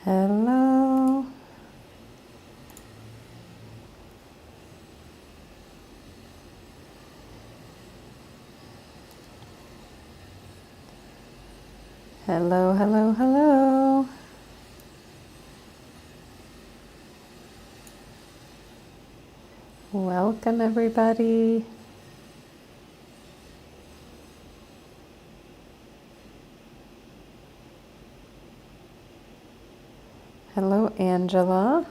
Hello. Hello, hello, hello. Welcome, everybody. Hello, Angela.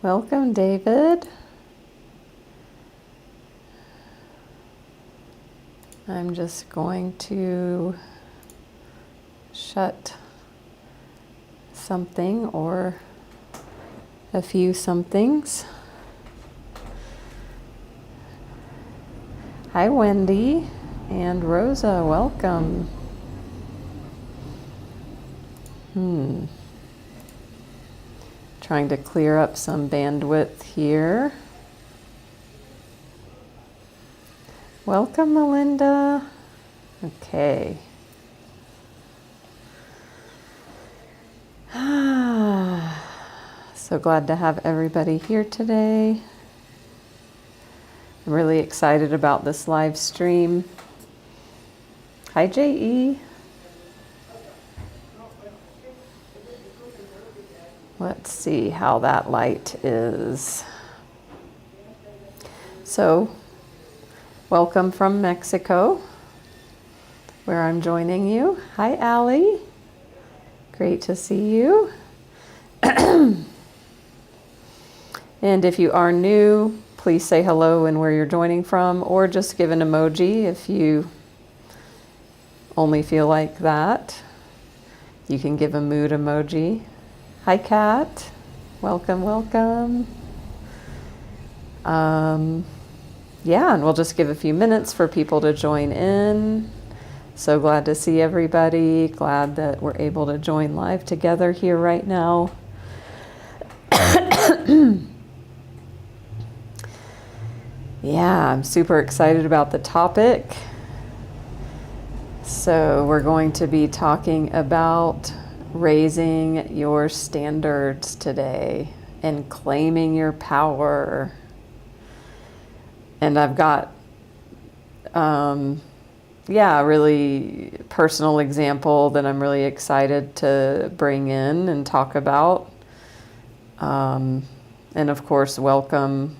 Welcome, David. I'm just going to shut something or a few somethings. Hi, Wendy and Rosa. Welcome. Trying to clear up some bandwidth here. Welcome, Melinda. Okay. So glad to have everybody here today. I'm really excited about this live stream. Hi, J.E. Let's see how that light is. So, welcome from Mexico, where I'm joining you. Hi, Allie. Great to see you. And if you are new, please say hello and where you're joining from, or just give an emoji if you only feel like that. You can give a mood emoji. Hi, Kat. Welcome, welcome. Yeah, and we'll just give a few minutes for people to join in. So glad to see everybody. Glad that we're able to join live together here right now. Yeah, I'm super excited about the topic. So we're going to be talking about raising your standards today and claiming your power. And I've got, a really personal example that I'm really excited to bring in and talk about. And of course, welcome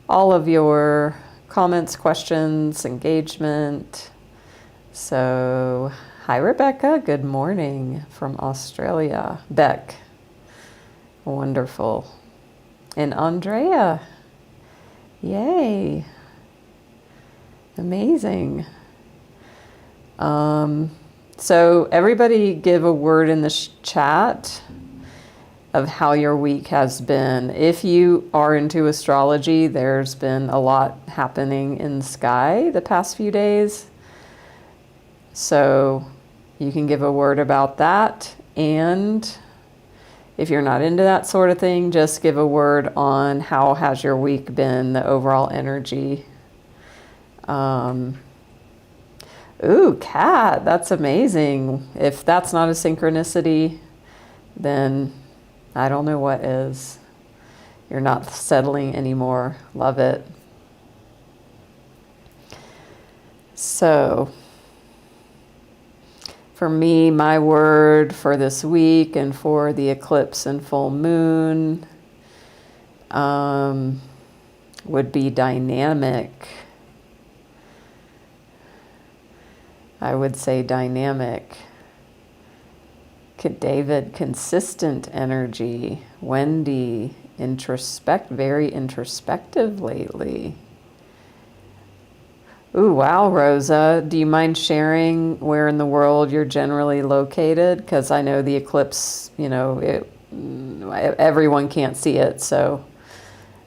all of your comments, questions, engagement. So, hi, Rebecca. Good morning from Australia. Beck. Wonderful. And Andrea. Yay. Amazing. So everybody give a word in the chat of how your week has been. If you are into astrology, there's been a lot happening in the sky the past few days. So you can give a word about that. And if you're not into that sort of thing, just give a word on how has your week been, the overall energy. Ooh, Kat, that's amazing. If that's not a synchronicity, then I don't know what is. You're not settling anymore. Love it. So, for me, my word for this week and for the eclipse and full moon would be dynamic. I would say dynamic. David, consistent energy. Wendy, very introspective lately. Ooh, wow, Rosa. Do you mind sharing where in the world you're generally located? Because I know the eclipse, everyone can't see it. So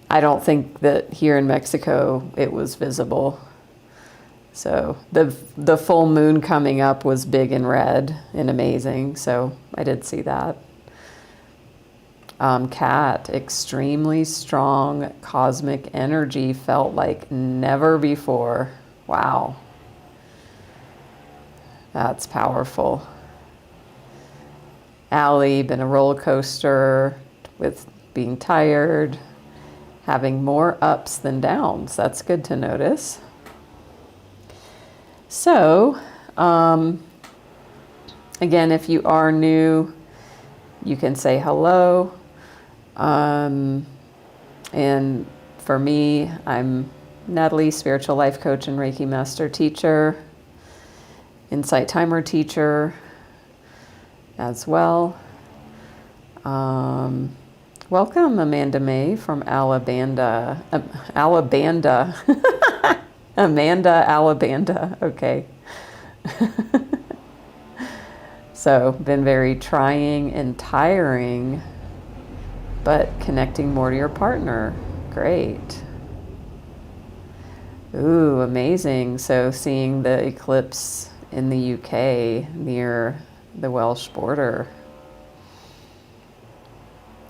I don't think that here in Mexico it was visible. So the full moon coming up was big and red and amazing. So I did see that. Kat, extremely strong cosmic energy, felt like never before. Wow. That's powerful. Allie, been a roller coaster with being tired, having more ups than downs. That's good to notice. So, again, if you are new, you can say hello. And for me, I'm Natalie, spiritual life coach and Reiki master teacher, insight timer teacher as well. Welcome, Amanda May from Alabama. Alabama. Amanda, Alabama. Okay. So, been very trying and tiring, but connecting more to your partner. Great. Ooh, amazing. So, seeing the eclipse in the UK near the Welsh border.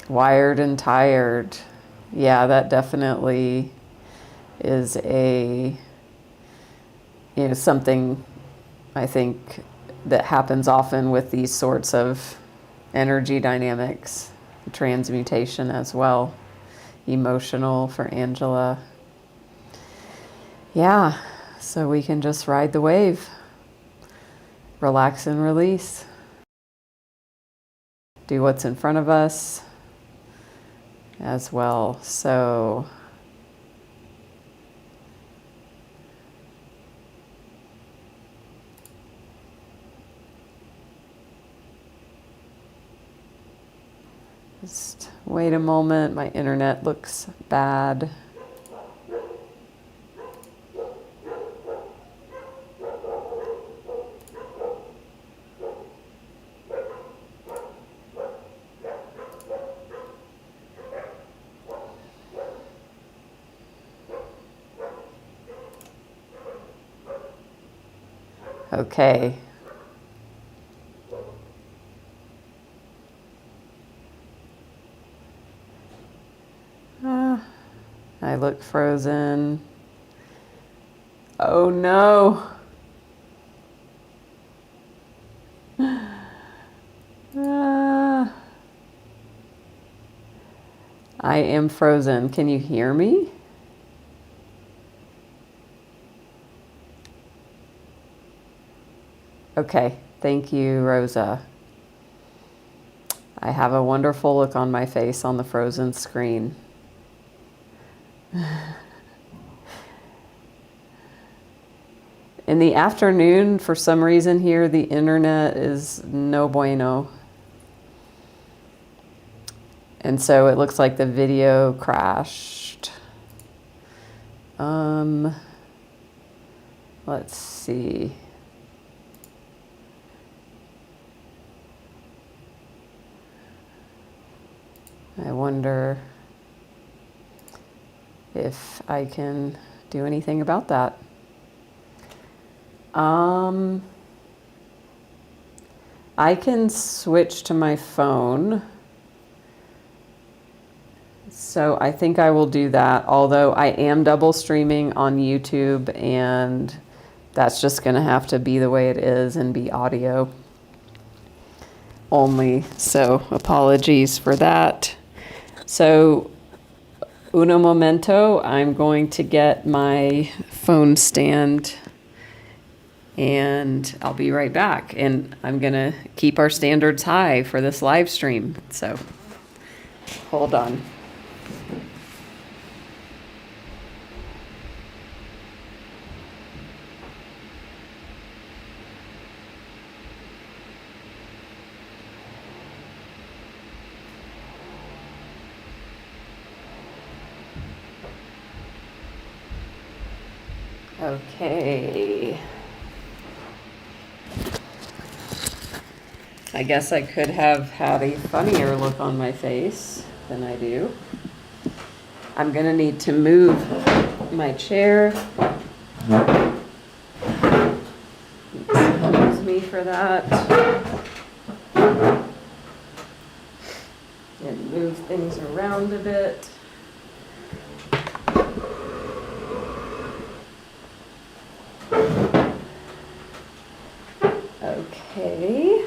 Wired and tired. Yeah, that definitely is something I think that happens often with these sorts of energy dynamics, transmutation as well, emotional for Angela. Yeah, so we can just ride the wave, relax and release, do what's in front of us as well. So just wait a moment, my internet looks bad. Okay. I look frozen. Oh no. I am frozen. Can you hear me? Okay, thank you, Rosa. I have a wonderful look on my face on the frozen screen. In the afternoon, for some reason here, the internet is no bueno. And so it looks like the video crashed. Let's see. I wonder if I can do anything about that. I can switch to my phone. So I think I will do that, although I am double streaming on YouTube, and that's just going to have to be the way it is and be audio only. So apologies for that. So uno momento, I'm going to get my phone stand and I'll be right back. And I'm going to keep our standards high for this live stream. So hold on. Okay. I guess I could have had a funnier look on my face than I do. I'm going to need to move my chair. Excuse me for that. And move things around a bit. Okay.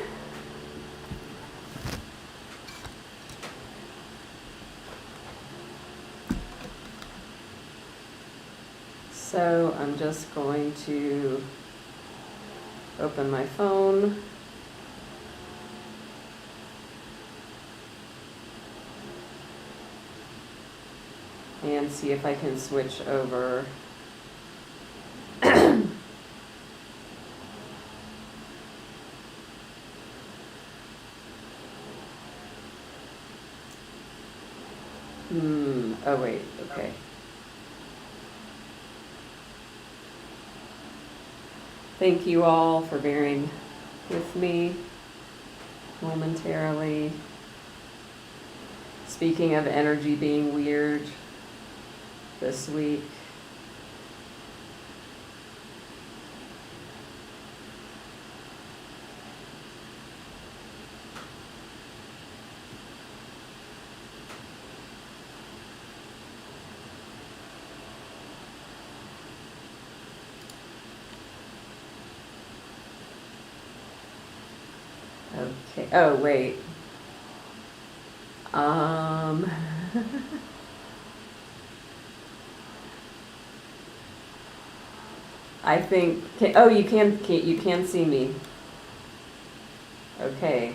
So I'm just going to open my phone. And see if I can switch over. Oh wait, okay. Thank you all for bearing with me momentarily. Speaking of energy being weird this week. Okay. Oh, wait. I think. Oh, you can see me. Okay.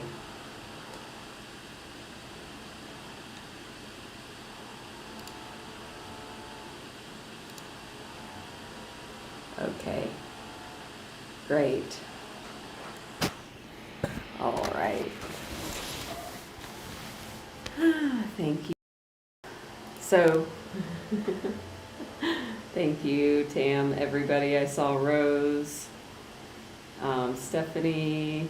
Okay. Great. All right. Thank you. So, thank you, Tam, everybody. I saw Rose, Stephanie,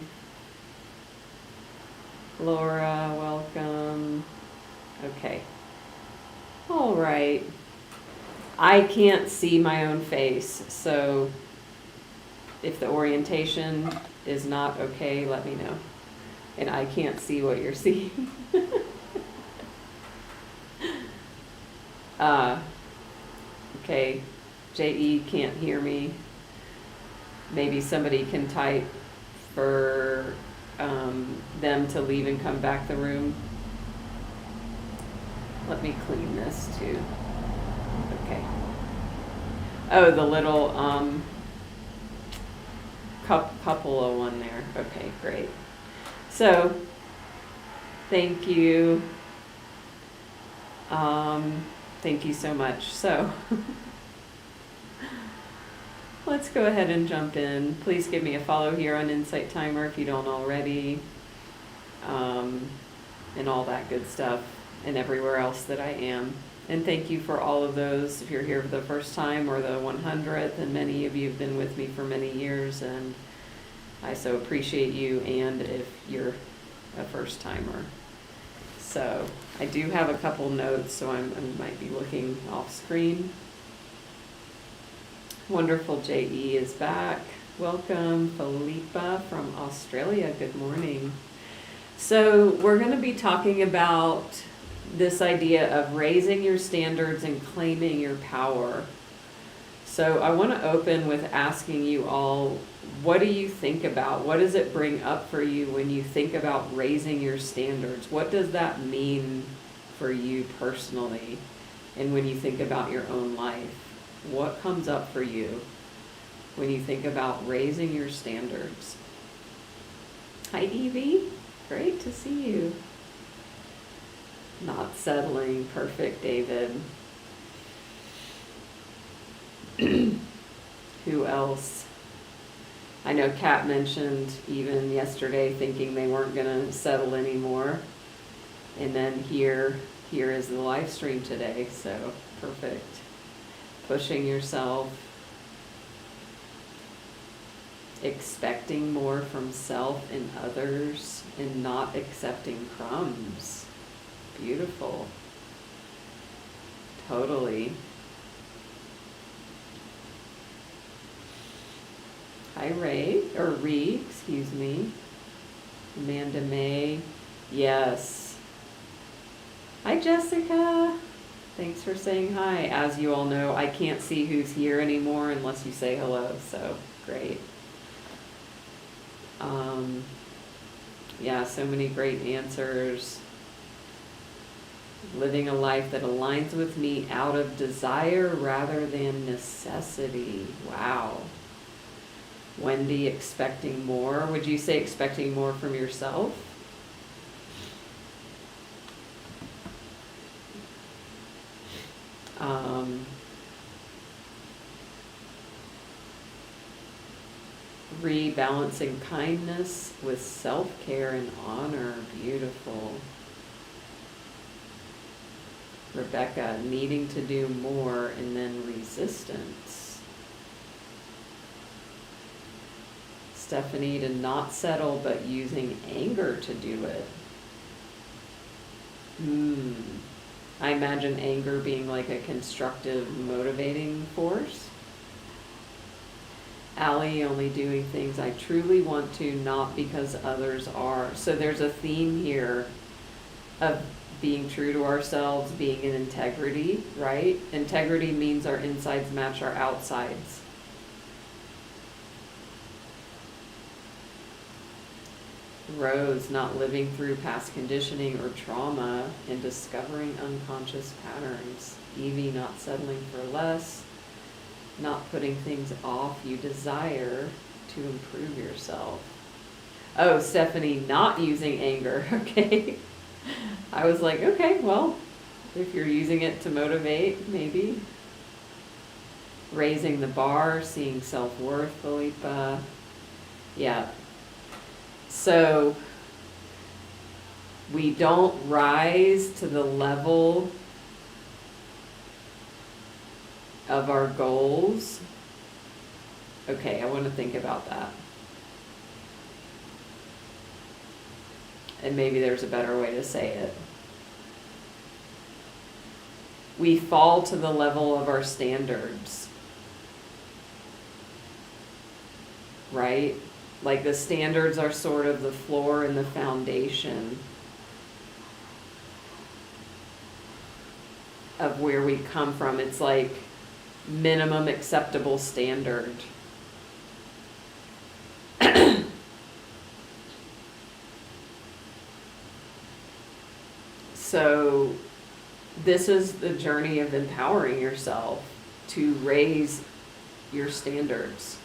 Laura, welcome. Okay. All right. I can't see my own face, so if the orientation is not okay, let me know. And I can't see what you're seeing. Okay, JE can't hear me. Maybe somebody can type for them to leave and come back the room. Let me clean this too. Okay. Oh, the little cupola one there. Okay, great. So, thank you. Thank you so much. So, let's go ahead and jump in. Please give me a follow here on Insight Timer if you don't already, and all that good stuff, and everywhere else that I am. And thank you for all of those, if you're here for the first time or the 100th, and many of you have been with me for many years, and I so appreciate you, and if you're a first timer. So I do have a couple notes, so I might be looking off screen. Wonderful JE is back. Welcome, Philippa from Australia. Good morning. So we're going to be talking about this idea of raising your standards and claiming your power. So I want to open with asking you all, what do you think about? What does it bring up for you when you think about raising your standards? What does that mean for you personally? And when you think about your own life, what comes up for you when you think about raising your standards? Hi, Evie. Great to see you. Not settling. Perfect, David. Who else? I know Kat mentioned even yesterday thinking they weren't going to settle anymore. And then here is the live stream today. So perfect. Pushing yourself. Expecting more from self and others and not accepting crumbs. Beautiful. Totally. Hi, Ree, excuse me. Amanda May. Yes. Hi, Jessica. Thanks for saying hi. As you all know, I can't see who's here anymore unless you say hello, so great. Yeah, so many great answers. Living a life that aligns with me out of desire rather than necessity. Wow. Wendy, expecting more. Would you say expecting more from yourself? Rebalancing kindness with self-care and honor. Beautiful. Rebecca, needing to do more and then resistance. Stephanie, to not settle but using anger to do it. I imagine anger being like a constructive, motivating force. Allie, only doing things I truly want to, not because others are. So there's a theme here of being true to ourselves, being in integrity, right? Integrity means our insides match our outsides. Rose, not living through past conditioning or trauma and discovering unconscious patterns. Evie, not settling for less, not putting things off you desire to improve yourself. Oh, Stephanie, not using anger. Okay. I was like, okay, well, if you're using it to motivate, maybe. Raising the bar, seeing self-worth, Philippa. Yeah. So we don't rise to the level of our goals. Okay, I want to think about that. And maybe there's a better way to say it. We fall to the level of our standards, right? Like the standards are sort of the floor and the foundation of where we come from. It's like minimum acceptable standard. So this is the journey of empowering yourself to raise your standards.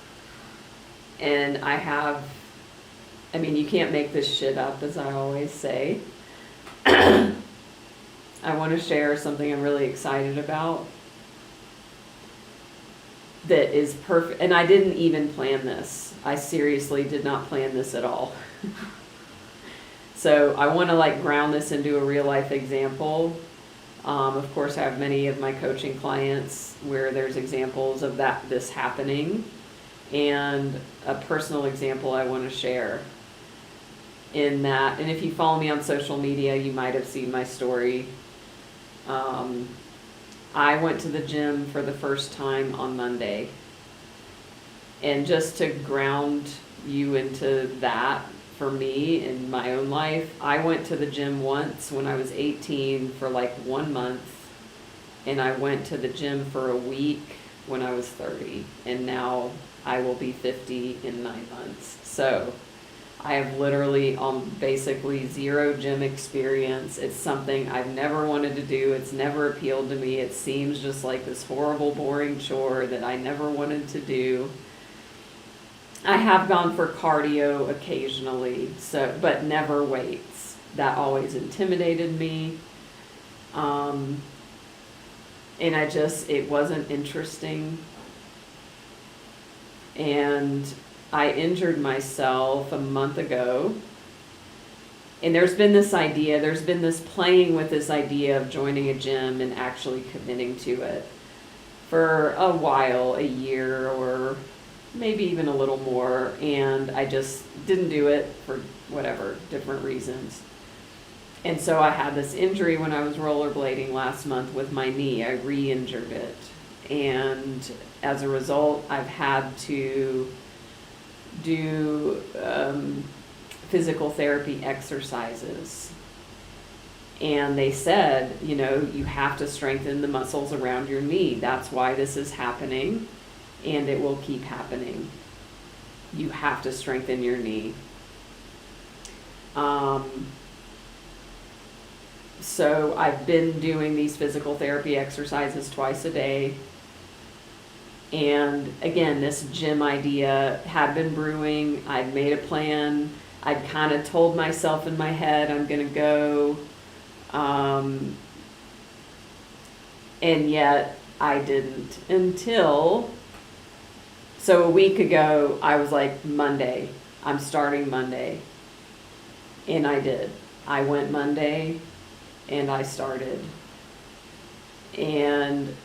And I mean, you can't make this shit up, as I always say. I want to share something I'm really excited about that is perfect. And I didn't even plan this. I seriously did not plan this at all. So I want to like ground this into a real life example. Of course, I have many of my coaching clients where there's examples of this happening. And a personal example I want to share in that, and if you follow me on social media, you might have seen my story. I went to the gym for the first time on Monday. And just to ground you into that, for me in my own life, I went to the gym once when I was 18 for like 1 month, and I went to the gym for a week when I was 30, and now I will be 50 in 9 months. So I have literally basically zero gym experience. It's something I've never wanted to do. It's never appealed to me. It seems just like this horrible, boring chore that I never wanted to do. I have gone for cardio occasionally, but never weights. That always intimidated me. And it wasn't interesting. And I injured myself a month ago. And there's been this playing with this idea of joining a gym and actually committing to it for a while, a year or maybe even a little more. And I just didn't do it for whatever, different reasons. And so I had this injury when I was rollerblading last month with my knee. I re-injured it. And as a result, I've had to do physical therapy exercises. And they said, you have to strengthen the muscles around your knee. That's why this is happening, and it will keep happening. You have to strengthen your knee. So I've been doing these physical therapy exercises twice a day. And again, this gym idea had been brewing. I'd made a plan. I'd kind of told myself in my head, I'm going to go. And yet I didn't until, so a week ago, I was like, Monday, I'm starting Monday. And I did. I went Monday and I started. And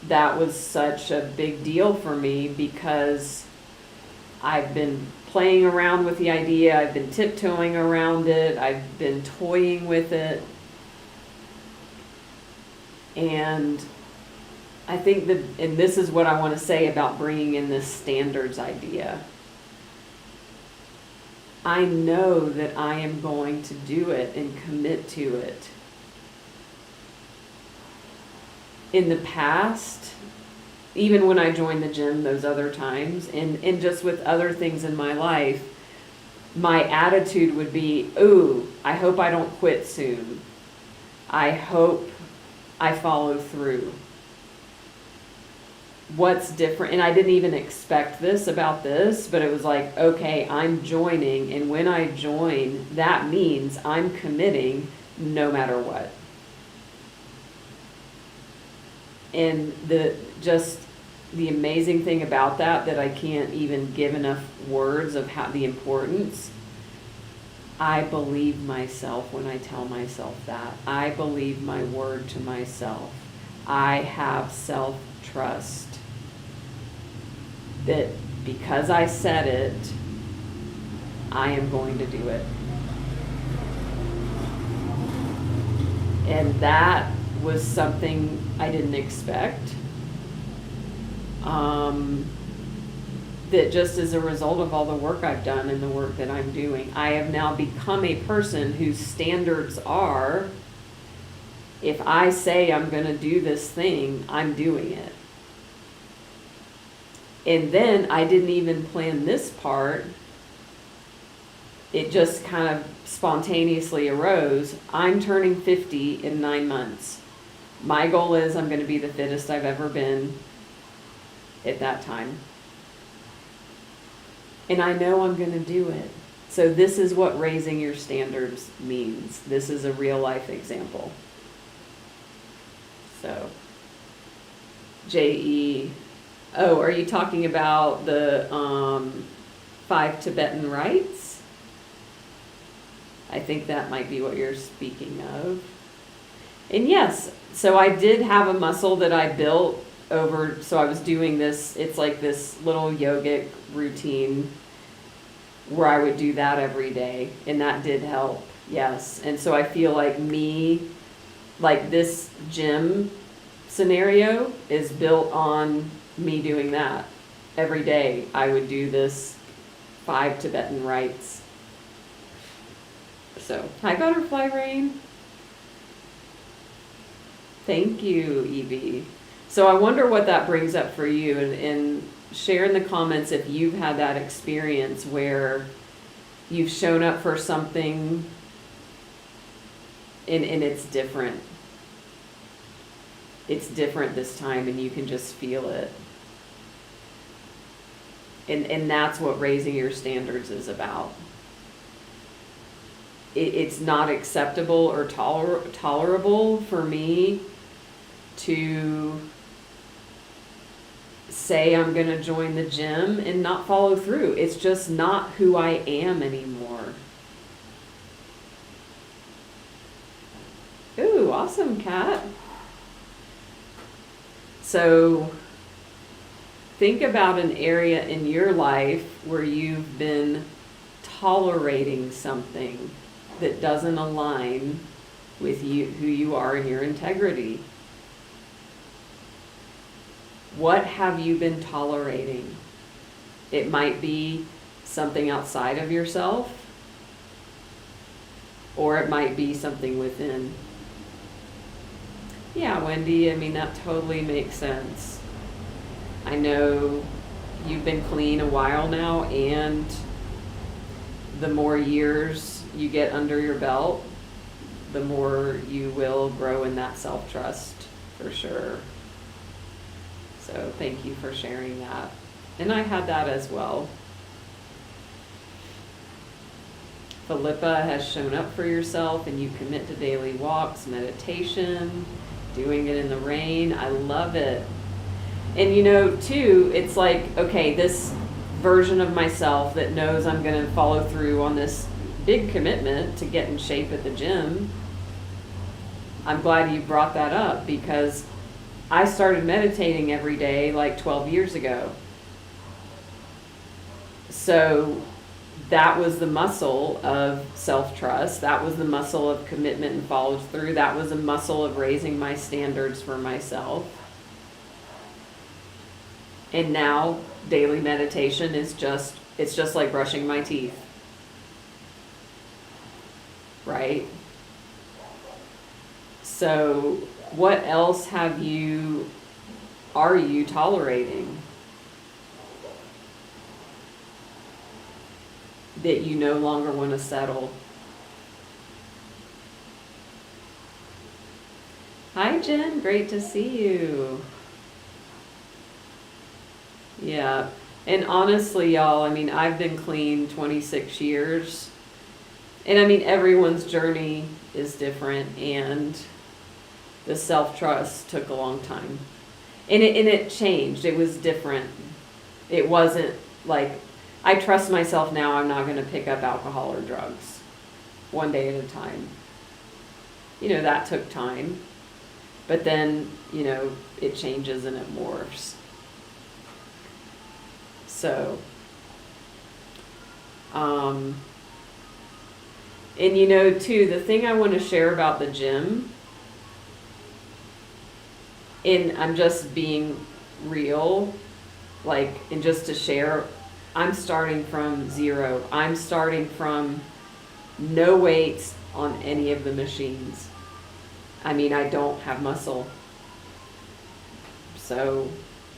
that was such a big deal for me because I've been playing around with the idea. I've been tiptoeing around it. I've been toying with it. And I think that, and this is what I want to say about bringing in this standards idea. I know that I am going to do it and commit to it. In the past, even when I joined the gym those other times, and just with other things in my life, my attitude would be, ooh, I hope I don't quit soon. I hope I follow through. What's different, and I didn't even expect this about this, but it was like, okay, I'm joining, and when I join, that means I'm committing no matter what. And the amazing thing about that I can't even give enough words of how the importance. I believe myself when I tell myself that. I believe my word to myself. I have self-trust that because I said it, I am going to do it. And that was something I didn't expect. That just as a result of all the work I've done and the work that I'm doing, I have now become a person whose standards are, if I say I'm going to do this thing, I'm doing it. And then I didn't even plan this part. It just kind of spontaneously arose. I'm turning 50 in 9 months. My goal is I'm going to be the fittest I've ever been at that time. And I know I'm going to do it. So this is what raising your standards means. This is a real life example. So, J.E. Oh, are you talking about the 5 Tibetan rites? I think that might be what you're speaking of. And yes, so I did have a muscle that I built over, so I was doing this, it's like this little yogic routine where I would do that every day, and that did help, yes. And so I feel like like this gym scenario is built on me doing that. Every day I would do this 5 Tibetan rites. So, hi Butterfly Rain. Thank you, Evie. So I wonder what that brings up for you, and share in the comments if you've had that experience where you've shown up for something and it's different. It's different this time and you can just feel it. And that's what raising your standards is about. It's not acceptable or tolerable for me to say I'm going to join the gym and not follow through. It's just not who I am anymore. Ooh, awesome, Kat. So think about an area in your life where you've been tolerating something that doesn't align with you, who you are and your integrity. What have you been tolerating? It might be something outside of yourself, or it might be something within. Yeah, Wendy, I mean, that totally makes sense. I know you've been clean a while now, and the more years you get under your belt, the more you will grow in that self-trust, for sure. So thank you for sharing that. And I had that as well. Philippa has shown up for yourself and you commit to daily walks, meditation, doing it in the rain. I love it. And you know, too, it's like, okay, this version of myself that knows I'm going to follow through on this big commitment to get in shape at the gym. I'm glad you brought that up, because I started meditating every day like 12 years ago. So that was the muscle of self-trust. That was the muscle of commitment and follow through. That was a muscle of raising my standards for myself. And now daily meditation is it's just like brushing my teeth. Right? So what else are you tolerating that you no longer want to settle? Hi Jen, great to see you. Yeah, and honestly, y'all, I mean, I've been clean 26 years. And I mean, everyone's journey is different, and the self-trust took a long time. And it changed. It was different. It wasn't like, I trust myself now. I'm not going to pick up alcohol or drugs one day at a time. You know, that took time. But then, you know, it changes and it morphs. So, and you know, too, the thing I want to share about the gym, and I'm just being real, like, and just to share, I'm starting from zero. I'm starting from no weights on any of the machines. I mean, I don't have muscle. So,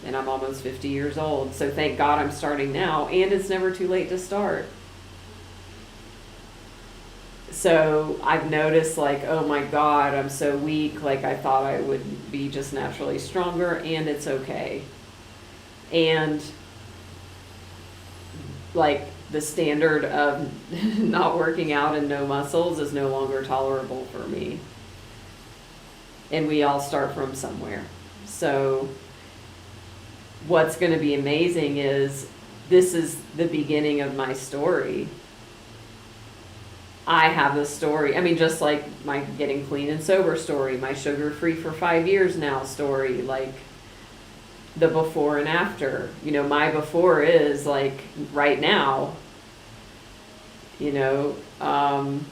and I'm almost 50 years old. So thank God I'm starting now, and it's never too late to start. So I've noticed, like, oh my God, I'm so weak. Like, I thought I would be just naturally stronger, and it's okay. And like, the standard of not working out and no muscles is no longer tolerable for me. And we all start from somewhere. So what's going to be amazing is this is the beginning of my story. I have the story. I mean, just like my getting clean and sober story, my sugar-free for 5 years now story, like the before and after. You know, my before is like right now, you know, I'm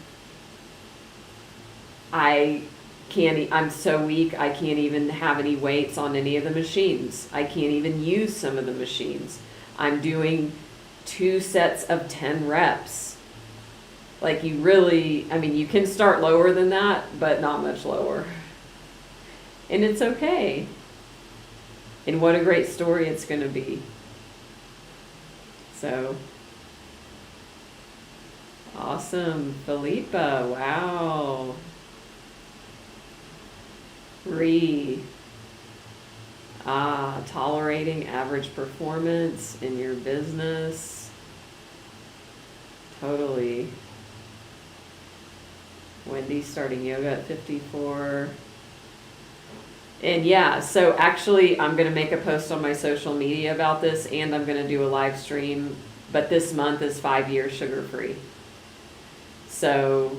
so weak, I can't even have any weights on any of the machines. I can't even use some of the machines. I'm doing 2 sets of 10 reps. Like, you really, I mean, you can start lower than that, but not much lower. And it's okay. And what a great story it's going to be. So, awesome. Philippa, wow. Tolerating average performance in your business. Totally. Wendy starting yoga at 54. And yeah, so actually I'm going to make a post on my social media about this, and I'm going to do a live stream, but this month is 5 years sugar-free. So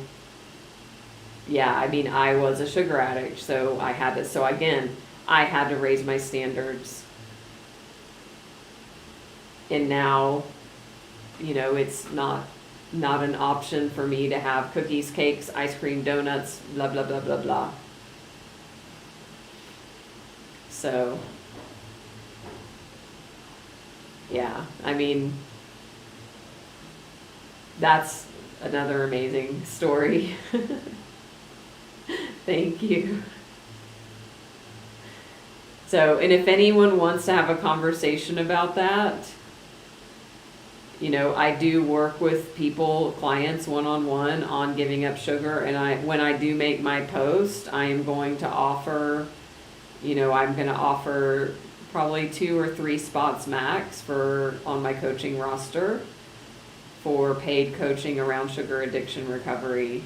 yeah, I mean, I was a sugar addict, so I had to raise my standards. And now, you know, it's not an option for me to have cookies, cakes, ice cream, donuts, blah, blah, blah, blah, blah. So, yeah, I mean, that's another amazing story. Thank you. So, and if anyone wants to have a conversation about that, I do work with people, clients, one-on-one on giving up sugar. And when I do make my post, I am going to offer, I'm going to offer probably 2 or 3 spots max on my coaching roster for paid coaching around sugar addiction recovery,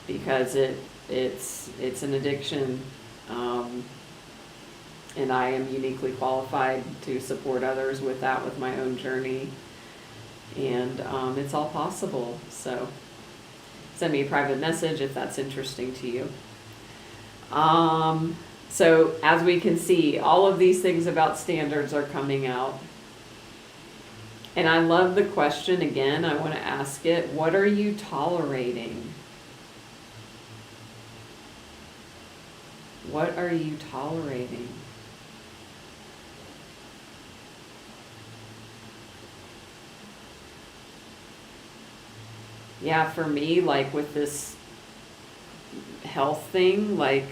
because it's an addiction, and I am uniquely qualified to support others with that, with my own journey, and it's all possible. So send me a private message if that's interesting to you. So as we can see, all of these things about standards are coming out. And I love the question again. I want to ask it, what are you tolerating? What are you tolerating? Yeah, for me, like with this health thing, like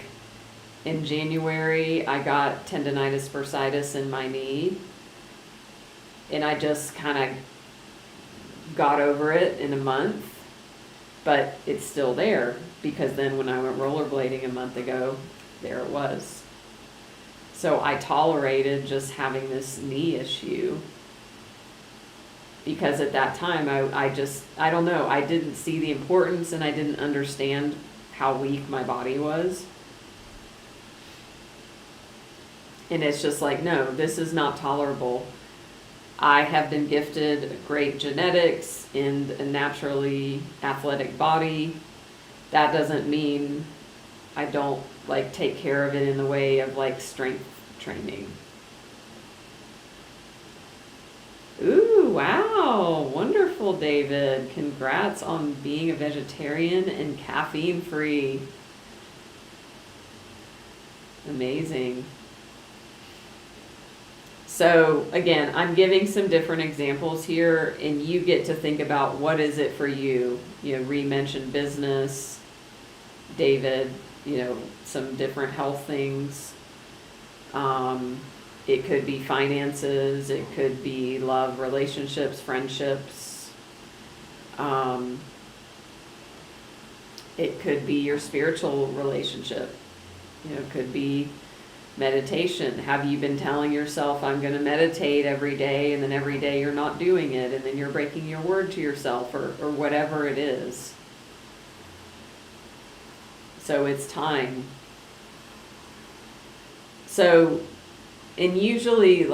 in January, I got tendonitis bursitis in my knee. And I just kind of got over it in a month, but it's still there, because then when I went rollerblading a month ago, there it was. So I tolerated just having this knee issue, because at that time I don't know, I didn't see the importance, and I didn't understand how weak my body was. And it's just like, no, this is not tolerable. I have been gifted great genetics and a naturally athletic body. That doesn't mean I don't take care of it in the way of strength training. Ooh, wow. Wonderful, David. Congrats on being a vegetarian and caffeine free. Amazing. So again, I'm giving some different examples here, and you get to think about what is it for you. Ree mentioned business, David, some different health things. It could be finances, it could be love, relationships, friendships. It could be your spiritual relationship. It could be meditation. Have you been telling yourself, I'm going to meditate every day, and then every day you're not doing it, and then you're breaking your word to yourself, or whatever it is. So it's time. So, and usually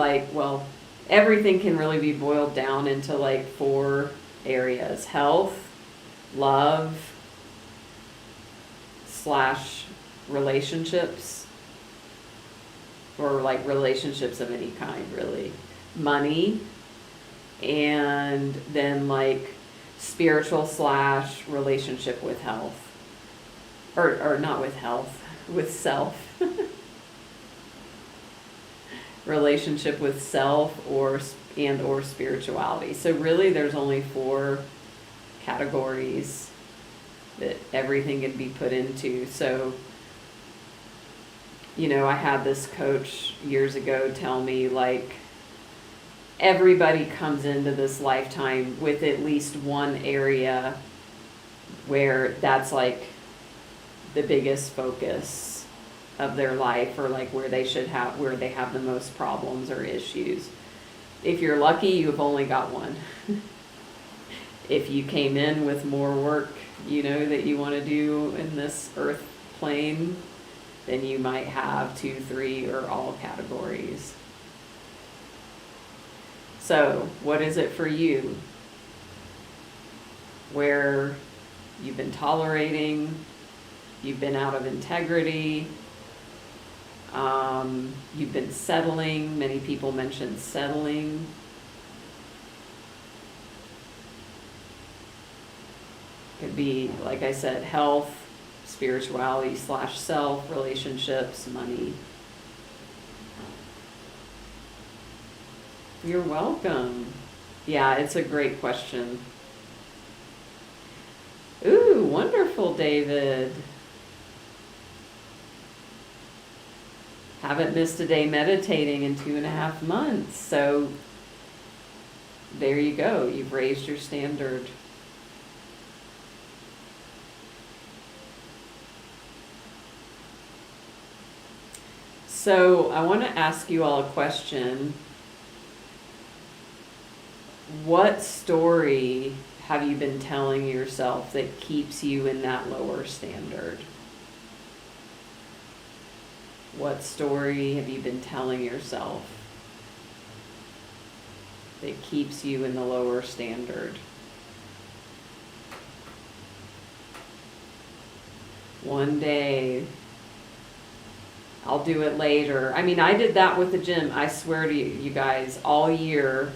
everything can really be boiled down into 4 areas: health, love / relationships, or relationships of any kind, really, money, and then spiritual / relationship with health, or not with health, with self. Relationship with self or spirituality. So really there's only 4 categories that everything can be put into. So I had this coach years ago tell me, everybody comes into this lifetime with at least one area where that's the biggest focus of their life, or where they have the most problems or issues. If you're lucky, you've only got one. If you came in with more work, that you want to do in this earth plane, then you might have 2, 3, or all categories. So, what is it for you? Where you've been tolerating, you've been out of integrity, you've been settling. Many people mention settling. Could be, like I said, health, spirituality / self, relationships, money. You're welcome. Yeah, it's a great question. Ooh, wonderful, David. Haven't missed a day meditating in 2.5 months. So there you go. You've raised your standard. So I want to ask you all a question. What story have you been telling yourself that keeps you in that lower standard? What story have you been telling yourself that keeps you in the lower standard? One day, I'll do it later. I mean, I did that with the gym. I swear to you, you guys, all year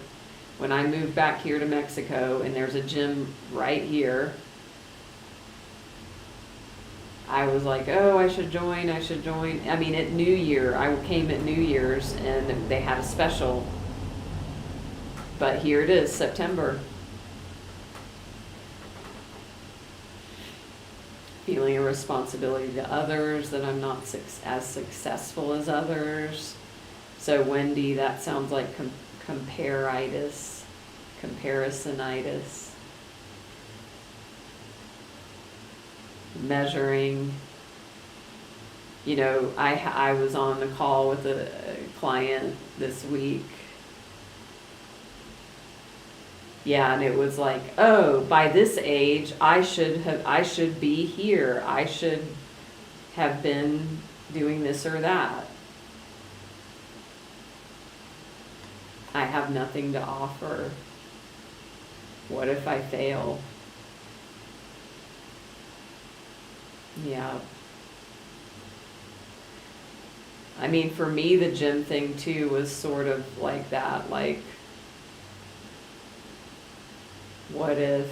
when I moved back here to Mexico and there's a gym right here, I was like, oh, I should join. I mean, at New Year, I came at New Year's and they had a special. But here it is, September. Feeling a responsibility to others, that I'm not as successful as others. So Wendy, that sounds like comparisonitis. Measuring. You know, I was on a call with a client this week. Yeah, and it was like, oh, by this age, I should be here. I should have been doing this or that. I have nothing to offer. What if I fail? Yeah. I mean, for me, the gym thing too was sort of like that, like, what if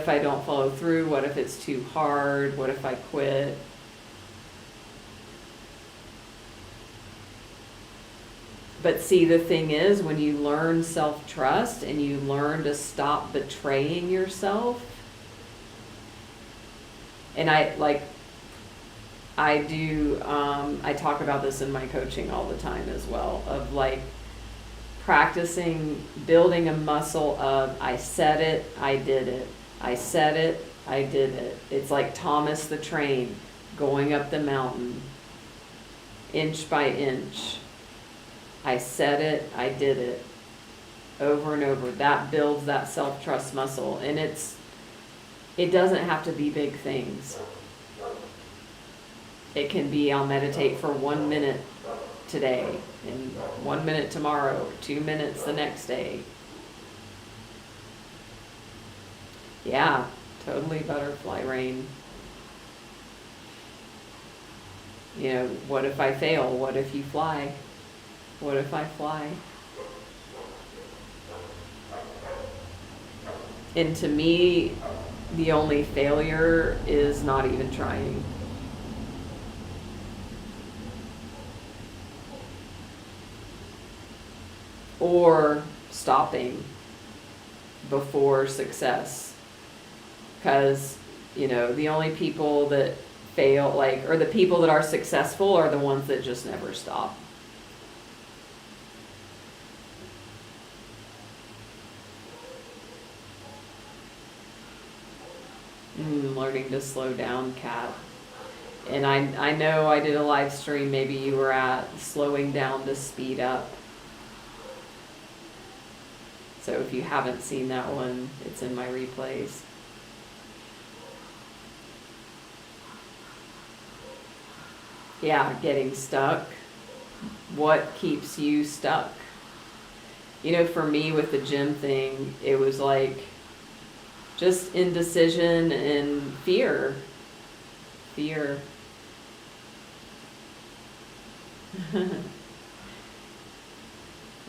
I don't follow through? What if it's too hard? What if I quit? But see, the thing is, when you learn self-trust and you learn to stop betraying yourself, and I talk about this in my coaching all the time as well, of like practicing building a muscle of, I said it, I did it. I said it, I did it. It's like Thomas the Train going up the mountain, inch by inch. I said it, I did it. Over and over. That builds that self-trust muscle. And it doesn't have to be big things. It can be, I'll meditate for 1 minute today, and 1 minute tomorrow, 2 minutes the next day. Yeah, totally butterfly rain. You know, what if I fail? What if you fly? What if I fly? And to me, the only failure is not even trying. Or stopping before success. Because, you know, the only people that fail, like, or the people that are successful are the ones that just never stop. Learning to slow down, Kat. And I know I did a live stream maybe you were at, slowing down to speed up. So if you haven't seen that one, it's in my replays. Yeah, getting stuck. What keeps you stuck? You know, for me with the gym thing, it was like just indecision and fear.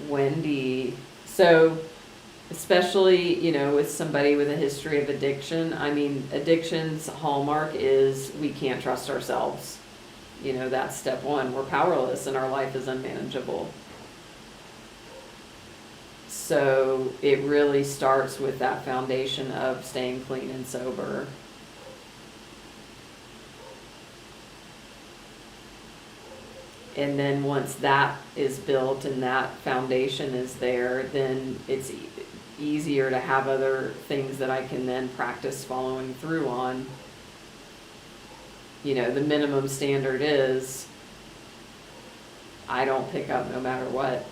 Wendy. So, especially, you know, with somebody with a history of addiction, I mean, addiction's hallmark is we can't trust ourselves. You know, that's step one. We're powerless and our life is unmanageable. So it really starts with that foundation of staying clean and sober. And then once that is built and that foundation is there, then it's easier to have other things that I can then practice following through on. You know, the minimum standard is I don't pick up no matter what.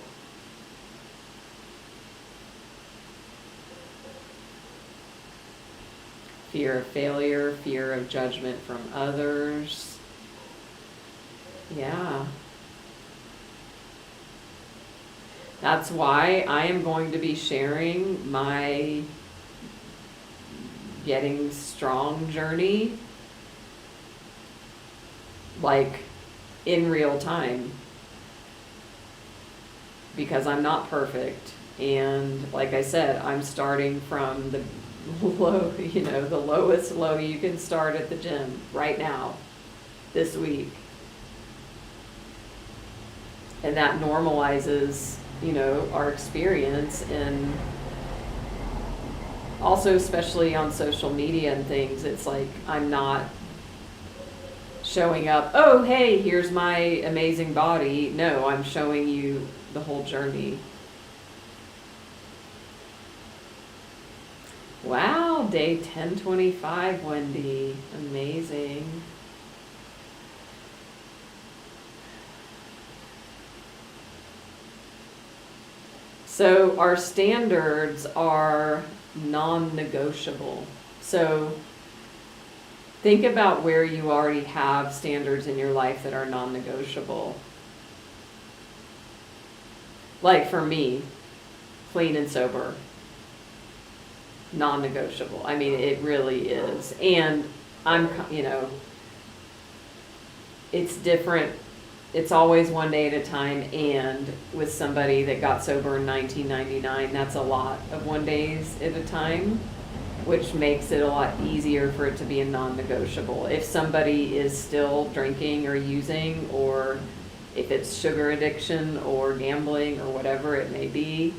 Fear of failure, fear of judgment from others. Yeah. That's why I am going to be sharing my getting strong journey, like, in real time, because I'm not perfect. And like I said, I'm starting from the low, you know, the lowest low you can start at the gym right now, this week. And that normalizes, you know, our experience. And also, especially on social media and things, it's like I'm not showing up, oh, hey, here's my amazing body. No, I'm showing you the whole journey. Wow, day 1025, Wendy. Amazing. So our standards are non-negotiable. So think about where you already have standards in your life that are non-negotiable. Like for me, clean and sober. Non-negotiable. I mean, it really is. And I'm, you know, it's different. It's always one day at a time. And with somebody that got sober in 1999, that's a lot of one days at a time, which makes it a lot easier for it to be a non-negotiable. If somebody is still drinking or using, or if it's sugar addiction or gambling or whatever it may be,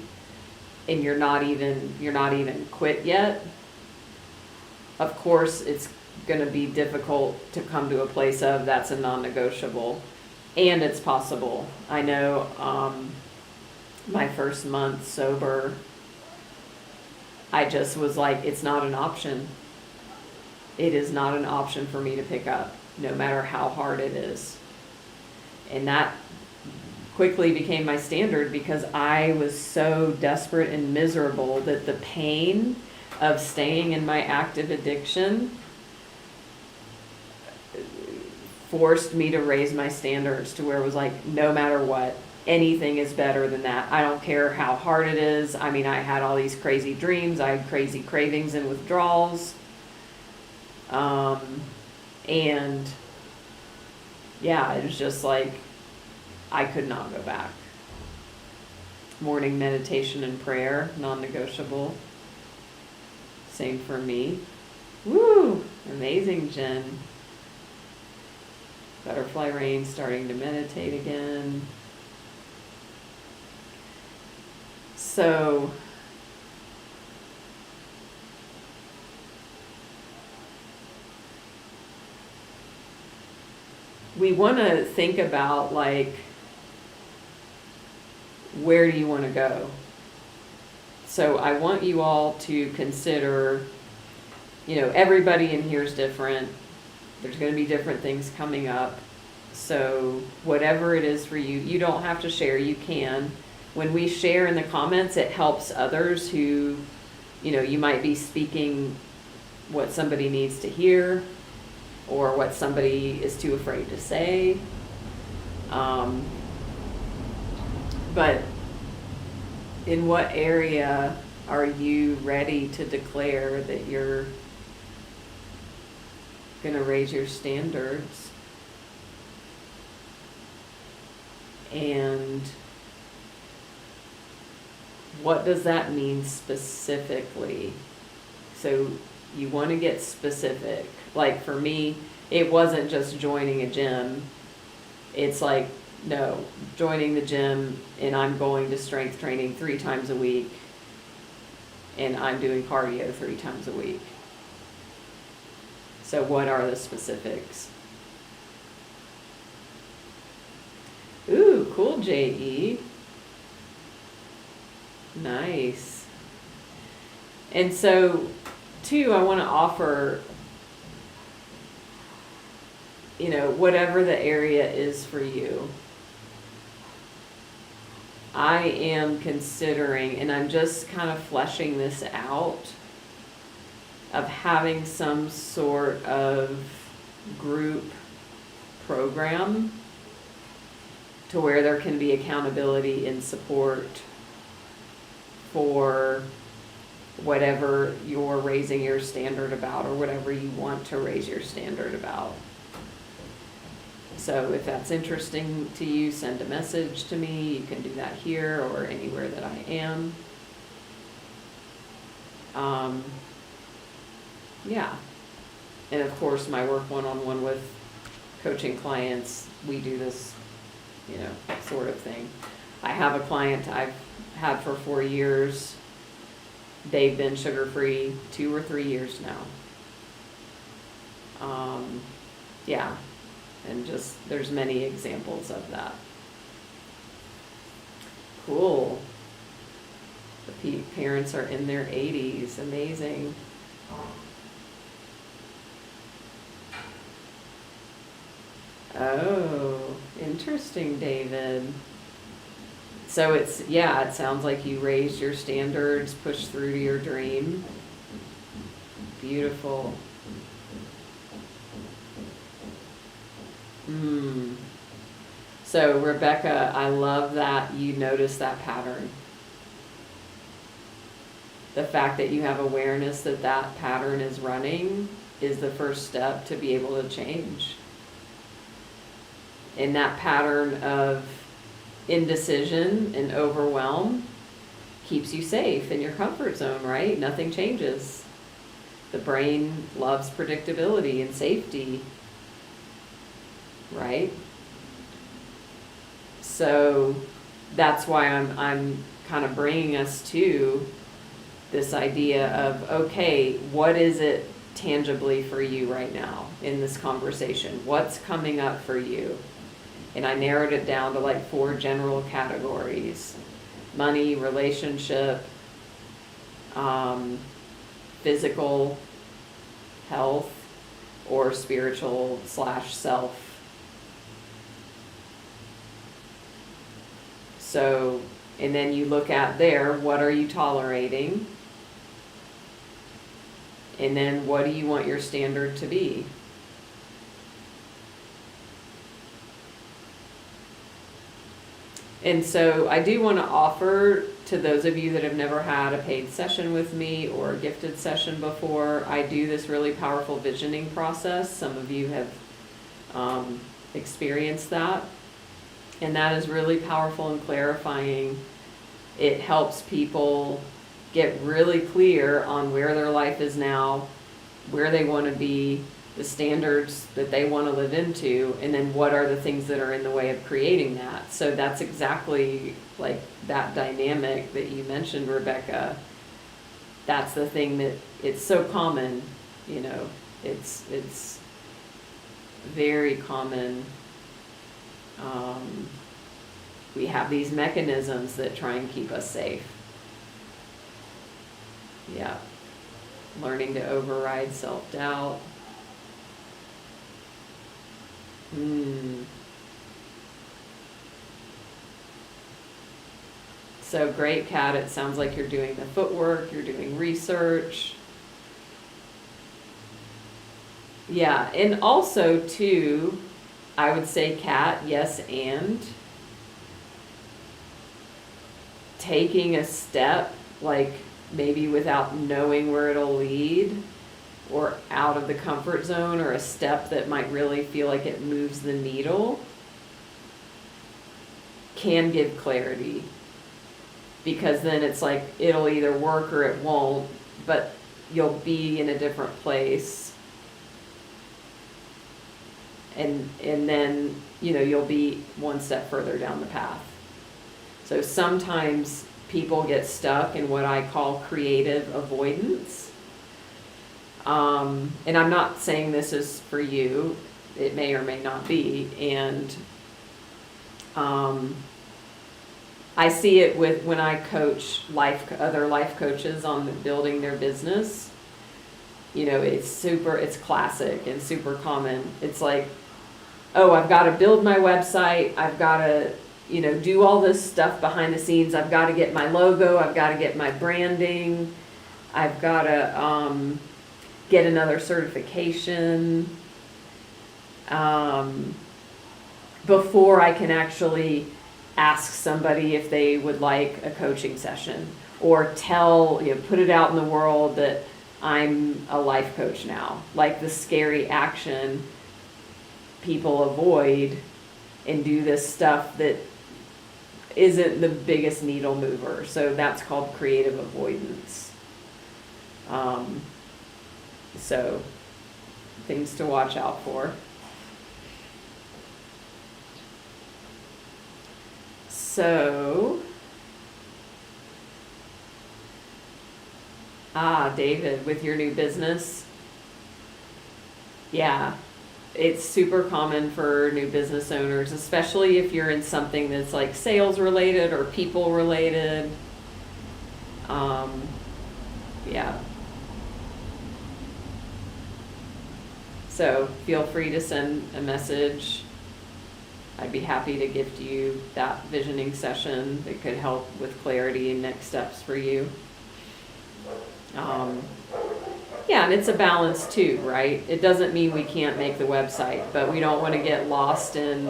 and you're not even quit yet, of course it's going to be difficult to come to a place of that's a non-negotiable. And it's possible. I know my first month sober, I just was like, it's not an option. It is not an option for me to pick up, no matter how hard it is. And that quickly became my standard, because I was so desperate and miserable that the pain of staying in my active addiction forced me to raise my standards to where it was like, no matter what, anything is better than that. I don't care how hard it is. I mean, I had all these crazy dreams. I had crazy cravings and withdrawals. And yeah, it was just like, I could not go back. Morning meditation and prayer, non-negotiable. Same for me. Woo! Amazing, Jen. Butterfly rain, starting to meditate again. So we want to think about, like, where do you want to go? So I want you all to consider, you know, everybody in here is different. There's going to be different things coming up. So whatever it is for you, you don't have to share. You can. When we share in the comments, it helps others who, you know, you might be speaking what somebody needs to hear or what somebody is too afraid to say. But in what area are you ready to declare that you're going to raise your standards? And what does that mean specifically? So you want to get specific. Like for me, it wasn't just joining a gym. It's like, no, joining the gym and I'm going to strength training 3 times a week and I'm doing cardio 3 times a week. So what are the specifics? cool, J.E. Nice. And so, too, I want to offer, whatever the area is for you. I am considering, and I'm just kind of fleshing this out, of having some sort of group program to where there can be accountability and support for whatever you're raising your standard about, or whatever you want to raise your standard about. So if that's interesting to you, send a message to me. You can do that here or anywhere that I am. Yeah. And of course, my work one-on-one with coaching clients, we do this, sort of thing. I have a client I've had for 4 years. They've been sugar-free 2 or 3 years now. Yeah. And just, there's many examples of that. Cool. The parents are in their 80s. Amazing. Oh, interesting, David. So it sounds like you raised your standards, pushed through to your dream. Beautiful. So Rebecca, I love that you notice that pattern. The fact that you have awareness that that pattern is running is the first step to be able to change. And that pattern of indecision and overwhelm keeps you safe in your comfort zone, right? Nothing changes. The brain loves predictability and safety, right? So that's why I'm kind of bringing us to this idea of, okay, what is it tangibly for you right now in this conversation? What's coming up for you? And I narrowed it down to like 4 general categories: money, relationship, physical health, or spiritual / self. So, and then you look at there, what are you tolerating? And then what do you want your standard to be? And so I do want to offer to those of you that have never had a paid session with me or a gifted session before, I do this really powerful visioning process. Some of you have experienced that. And that is really powerful and clarifying. It helps people get really clear on where their life is now, where they want to be, the standards that they want to live into, and then what are the things that are in the way of creating that. So that's exactly like that dynamic that you mentioned, Rebecca. That's the thing that it's so common, it's very common. We have these mechanisms that try and keep us safe. Yeah. Learning to override self-doubt. So great, Kat. It sounds like you're doing the footwork, you're doing research. Yeah, and also too, I would say, Kat, yes, and taking a step, like maybe without knowing where it'll lead, or out of the comfort zone, or a step that might really feel like it moves the needle, can give clarity. Because then it's like it'll either work or it won't, but you'll be in a different place. And then, you'll be one step further down the path. So sometimes people get stuck in what I call creative avoidance. And I'm not saying this is for you. It may or may not be. And I see it with when I coach other life coaches on building their business. It's classic and super common. It's like, oh, I've got to build my website. I've got to, do all this stuff behind the scenes. I've got to get my logo. I've got to get my branding. I've got to get another certification before I can actually ask somebody if they would like a coaching session, or put it out in the world that I'm a life coach now. Like the scary action people avoid and do this stuff that isn't the biggest needle mover. So that's called creative avoidance. So things to watch out for. So, David, with your new business, yeah, it's super common for new business owners, especially if you're in something that's like sales related or people related. Yeah. So feel free to send a message. I'd be happy to gift you that visioning session that could help with clarity and next steps for you. Yeah, and it's a balance too, right? It doesn't mean we can't make the website, but we don't want to get lost in,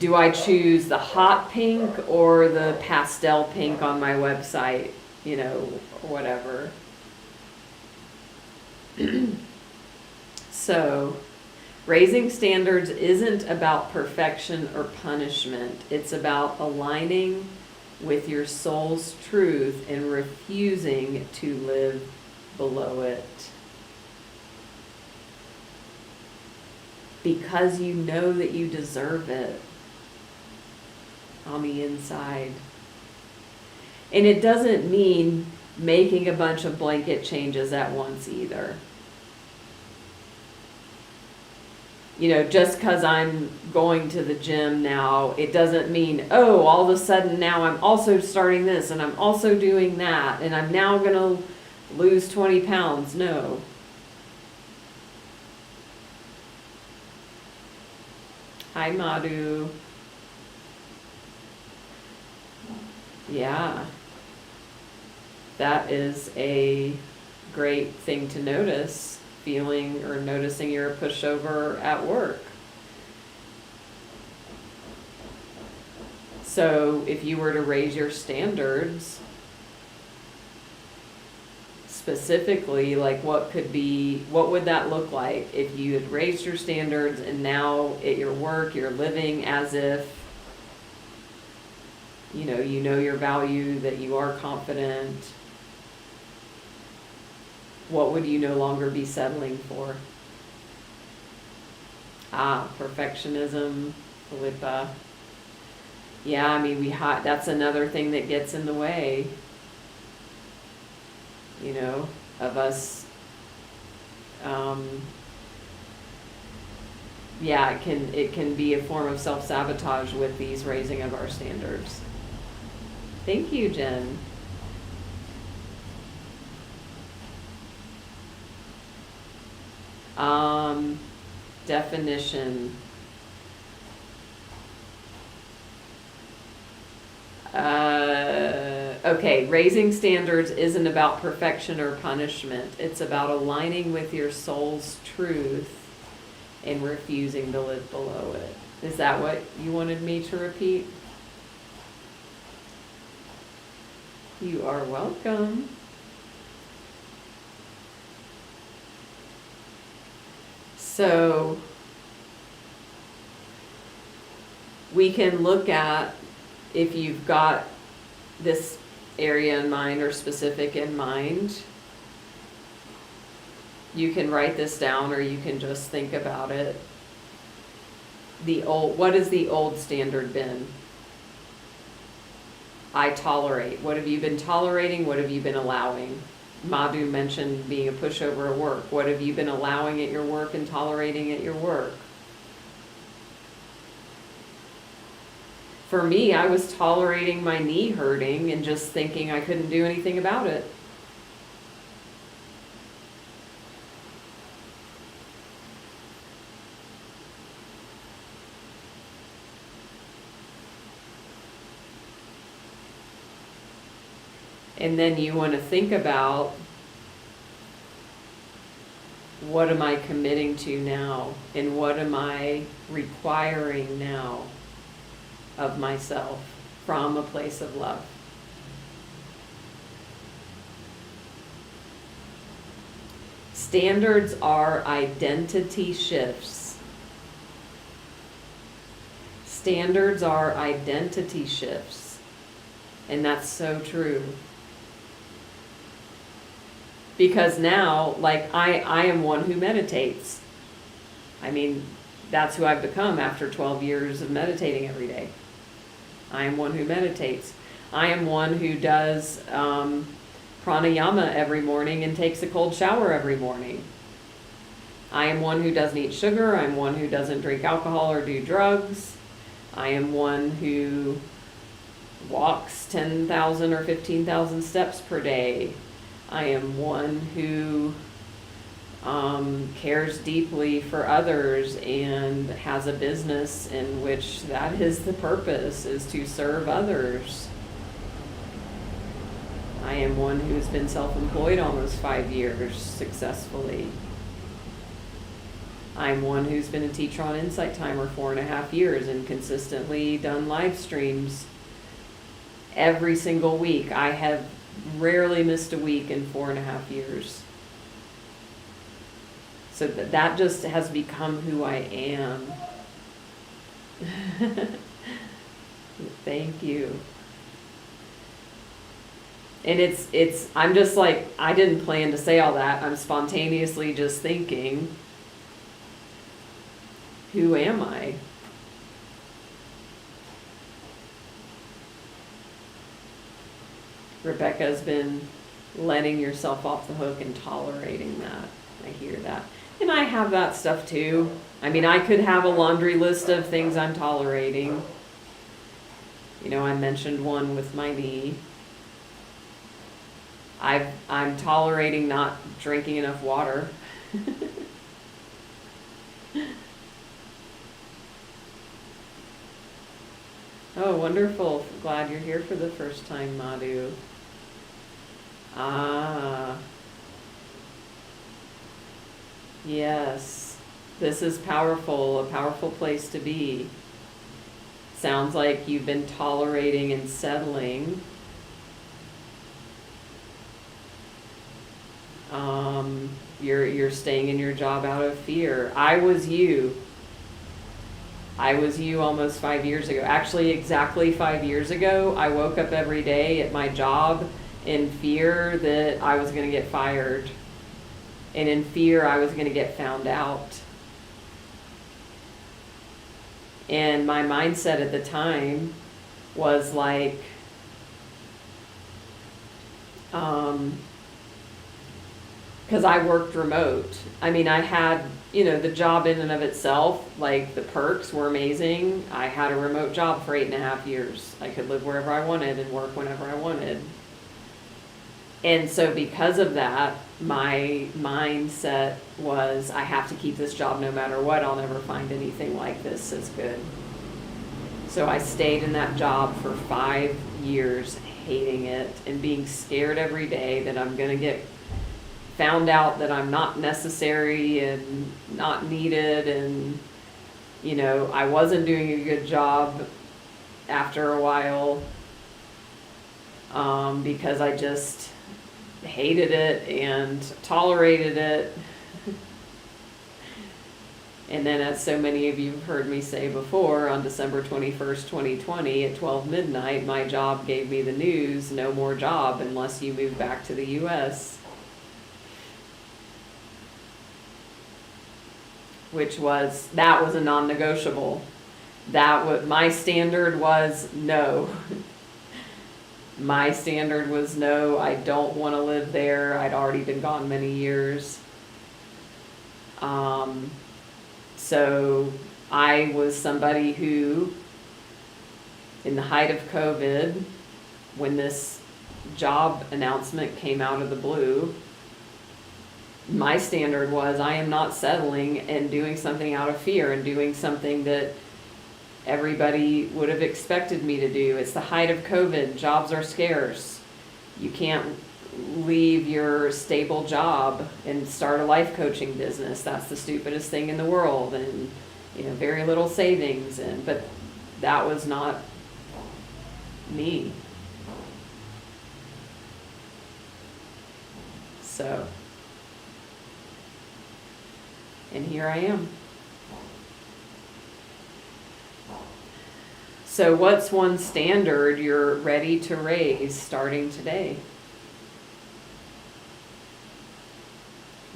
do I choose the hot pink or the pastel pink on my website, whatever. So, raising standards isn't about perfection or punishment. It's about aligning with your soul's truth and refusing to live below it. Because you know that you deserve it on the inside. And it doesn't mean making a bunch of blanket changes at once either. Just because I'm going to the gym now, it doesn't mean, oh, all of a sudden now I'm also starting this and I'm also doing that and I'm now going to lose 20 pounds. No. Hi, Madhu. Yeah. That is a great thing to notice. Feeling or noticing you're a pushover at work. So if you were to raise your standards, specifically, like what would that look like if you had raised your standards and now at your work you're living as if you know your value, that you are confident? What would you no longer be settling for? Perfectionism, Philippa. Yeah, that's another thing that gets in the way, of us. Yeah, it can be a form of self-sabotage with these raising of our standards. Thank you, Jen. Definition. Okay, raising standards isn't about perfection or punishment. It's about aligning with your soul's truth and refusing to live below it. Is that what you wanted me to repeat? You are welcome. So we can look at, if you've got this area in mind or specific in mind, you can write this down or you can just think about it. What has the old standard been? I tolerate. What have you been tolerating? What have you been allowing? Madhu mentioned being a pushover at work. What have you been allowing at your work and tolerating at your work? for me, I was tolerating my knee hurting and just thinking I couldn't do anything about it. And then you want to think about, what am I committing to now? And what am I requiring now of myself from a place of love? Standards are identity shifts. Standards are identity shifts. And that's so true. Because now, like, I am one who meditates. I mean, that's who I've become after 12 years of meditating every day. I am one who meditates. I am one who does pranayama every morning and takes a cold shower every morning. I am one who doesn't eat sugar. I'm one who doesn't drink alcohol or do drugs. I am one who walks 10,000 or 15,000 steps per day. I am one who cares deeply for others and has a business in which that is the purpose, is to serve others. I am one who's been self-employed almost 5 years successfully. I'm one who's been a teacher on Insight Timer 4.5 years and consistently done live streams every single week. I have rarely missed a week in 4.5 years. So that just has become who I am. Thank you. And I'm just like, I didn't plan to say all that. I'm spontaneously just thinking, who am I? Rebecca's been letting yourself off the hook and tolerating that. I hear that. And I have that stuff too. I mean, I could have a laundry list of things I'm tolerating. You know, I mentioned one with my knee. I'm tolerating not drinking enough water. Oh, wonderful. Glad you're here for the first time, Madhu. Ah. Yes. This is powerful, a powerful place to be. Sounds like you've been tolerating and settling. You're staying in your job out of fear. I was you almost 5 years ago. Actually, exactly 5 years ago, I woke up every day at my job in fear that I was going to get fired. And in fear I was going to get found out. And my mindset at the time was like, because I worked remote. I mean, I had, the job in and of itself, like the perks were amazing. I had a remote job for 8.5 years. I could live wherever I wanted and work whenever I wanted. And so because of that, my mindset was, I have to keep this job no matter what. I'll never find anything like this as good. So I stayed in that job for 5 years, hating it and being scared every day that I'm going to get found out, that I'm not necessary and not needed. And, I wasn't doing a good job after a while because I just hated it and tolerated it. And then, as so many of you have heard me say before, on December 21st, 2020 at 12 midnight, my job gave me the news, no more job unless you move back to the US. That was a non-negotiable. My standard was no. My standard was no, I don't want to live there. I'd already been gone many years. So I was somebody who in the height of COVID, when this job announcement came out of the blue, my standard was I am not settling and doing something out of fear and doing something that everybody would have expected me to do. It's the height of COVID. Jobs are scarce. You can't leave your stable job and start a life coaching business. That's the stupidest thing in the world. And, very little savings. But that was not me. So, and here I am. So what's one standard you're ready to raise starting today?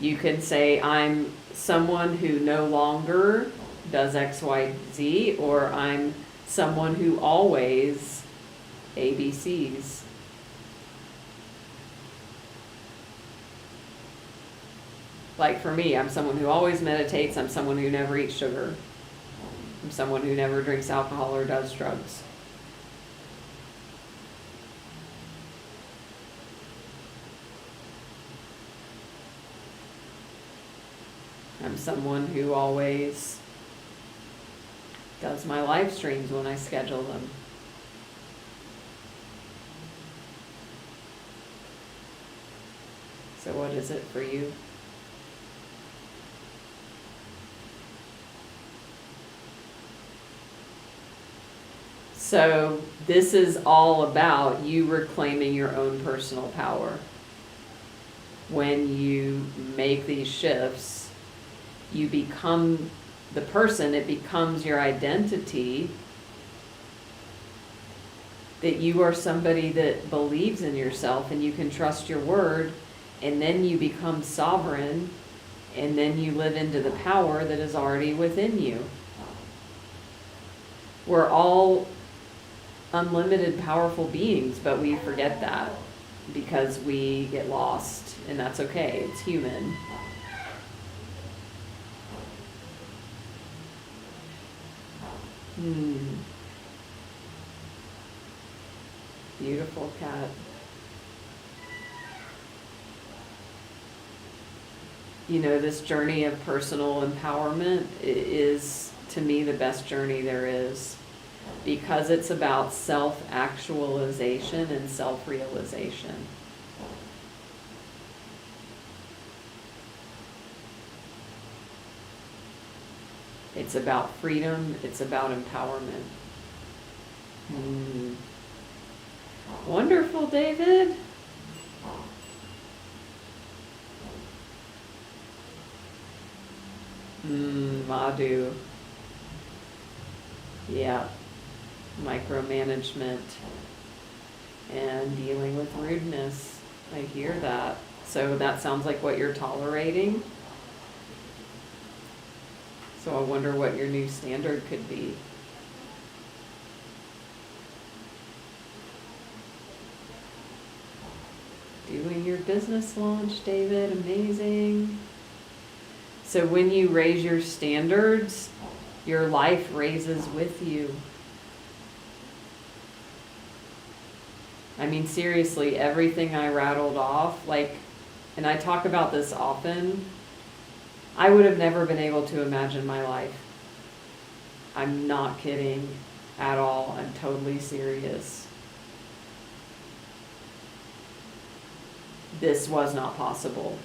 You can say, I'm someone who no longer does X, Y, Z, or I'm someone who always ABCs. Like for me, I'm someone who always meditates. I'm someone who never eats sugar. I'm someone who never drinks alcohol or does drugs. I'm someone who always does my live streams when I schedule them. So what is it for you? So this is all about you reclaiming your own personal power. When you make these shifts, you become the person, it becomes your identity, that you are somebody that believes in yourself and you can trust your word, and then you become sovereign, and then you live into the power that is already within you. We're all unlimited powerful beings, but we forget that because we get lost, and that's okay, it's human. Beautiful cat. This journey of personal empowerment is, to me, the best journey there is, because it's about self-actualization and self-realization. It's about freedom. It's about empowerment. Wonderful, David. Madhu. Yeah. Micromanagement and dealing with rudeness. I hear that. So that sounds like what you're tolerating. So I wonder what your new standard could be. Doing your business launch, David, amazing. So when you raise your standards, your life raises with you. I mean, seriously, everything I rattled off, and I talk about this often, I would have never been able to imagine my life. I'm not kidding at all. I'm totally serious. This was not possible.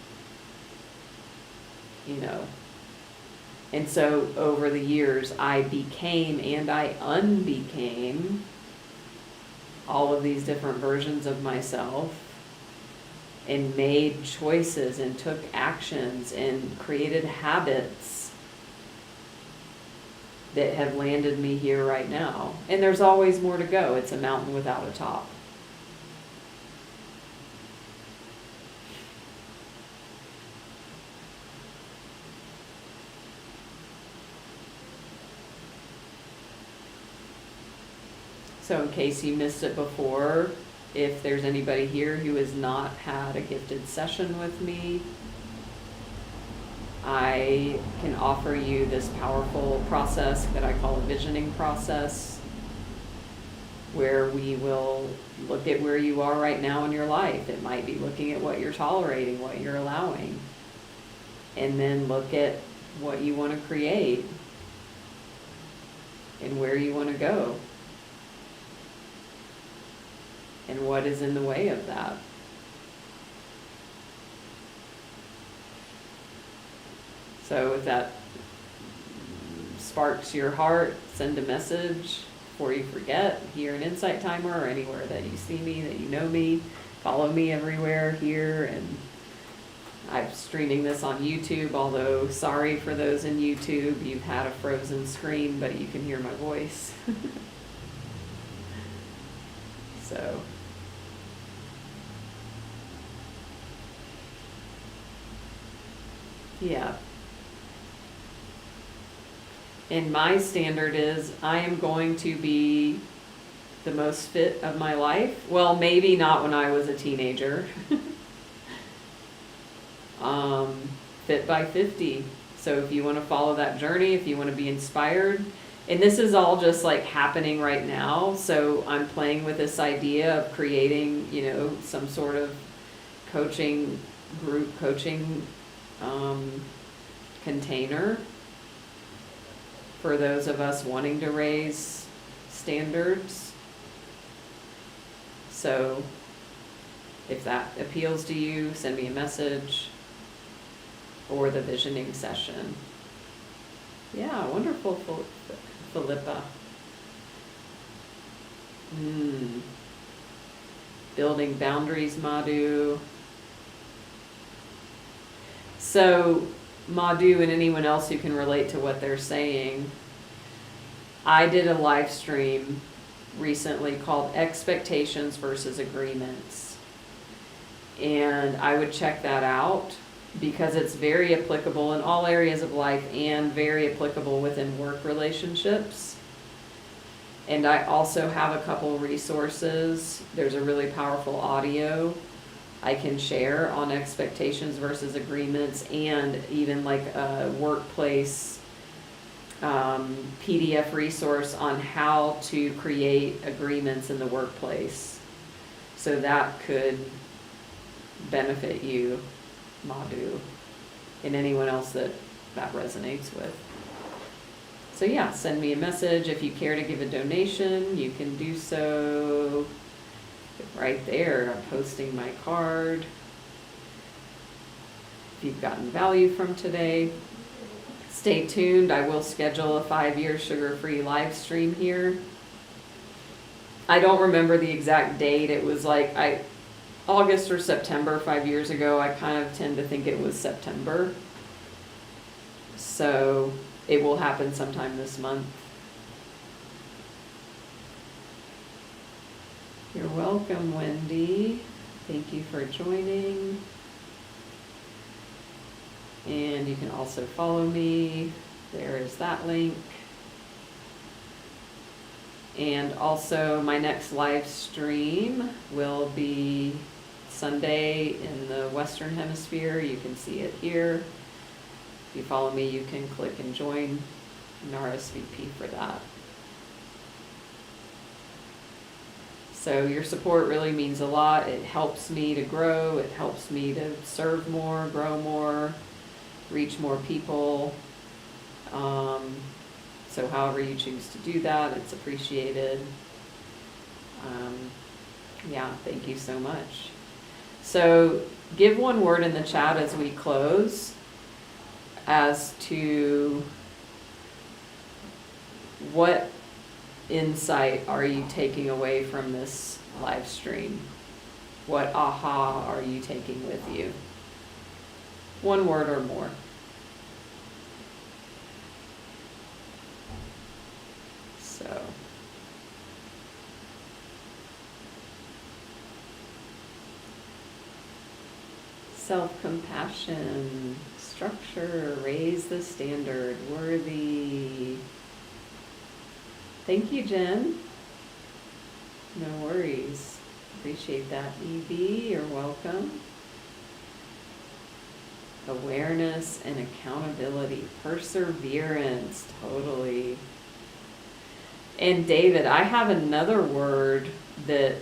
And so over the years, I became and I unbecame all of these different versions of myself, and made choices and took actions and created habits that have landed me here right now. And there's always more to go. It's a mountain without a top. So in case you missed it before, if there's anybody here who has not had a gifted session with me, I can offer you this powerful process that I call a visioning process. where we will look at where you are right now in your life. It might be looking at what you're tolerating, what you're allowing, and then look at what you want to create and where you want to go and what is in the way of that. So if that sparks your heart, send a message before you forget, here in Insight Timer or anywhere that you see me, that you know me. Follow me everywhere here, and I'm streaming this on YouTube, although sorry for those in YouTube, you've had a frozen screen, but you can hear my voice. So, yeah. And my standard is I am going to be the most fit of my life. Well, maybe not when I was a teenager. Fit by 50. So if you want to follow that journey, if you want to be inspired, and this is all just like happening right now. So I'm playing with this idea of creating, some sort of coaching, group coaching container for those of us wanting to raise standards. So if that appeals to you, send me a message, or the visioning session. Yeah, wonderful, Philippa. Building boundaries, Madhu. So, Madhu and anyone else who can relate to what they're saying, I did a live stream recently called Expectations versus Agreements. And I would check that out because it's very applicable in all areas of life and very applicable within work relationships. And I also have a couple resources. There's a really powerful audio I can share on expectations versus agreements, and even like a workplace PDF resource on how to create agreements in the workplace. So that could benefit you, Madhu, and anyone else that resonates with. So yeah, send me a message. If you care to give a donation, you can do so right there. I'm posting my card. If you've gotten value from today, stay tuned. I will schedule a 5-year sugar-free live stream here. I don't remember the exact date. It was like August or September 5 years ago. I kind of tend to think it was September. So it will happen sometime this month. You're welcome, Wendy. Thank you for joining. And you can also follow me. There is that link. And also my next live stream will be Sunday in the Western Hemisphere. You can see it here. If you follow me, you can click and join and RSVP for that. So your support really means a lot. It helps me to grow. It helps me to serve more, grow more, reach more people. So however you choose to do that, it's appreciated. Yeah, thank you so much. So give one word in the chat as we close as to what insight are you taking away from this live stream? What aha are you taking with you? One word or more. So, self-compassion, structure, raise the standard, worthy. Thank you, Jen. No worries. Appreciate that, EB. You're welcome. Awareness and accountability, perseverance, totally. And David, I have another word that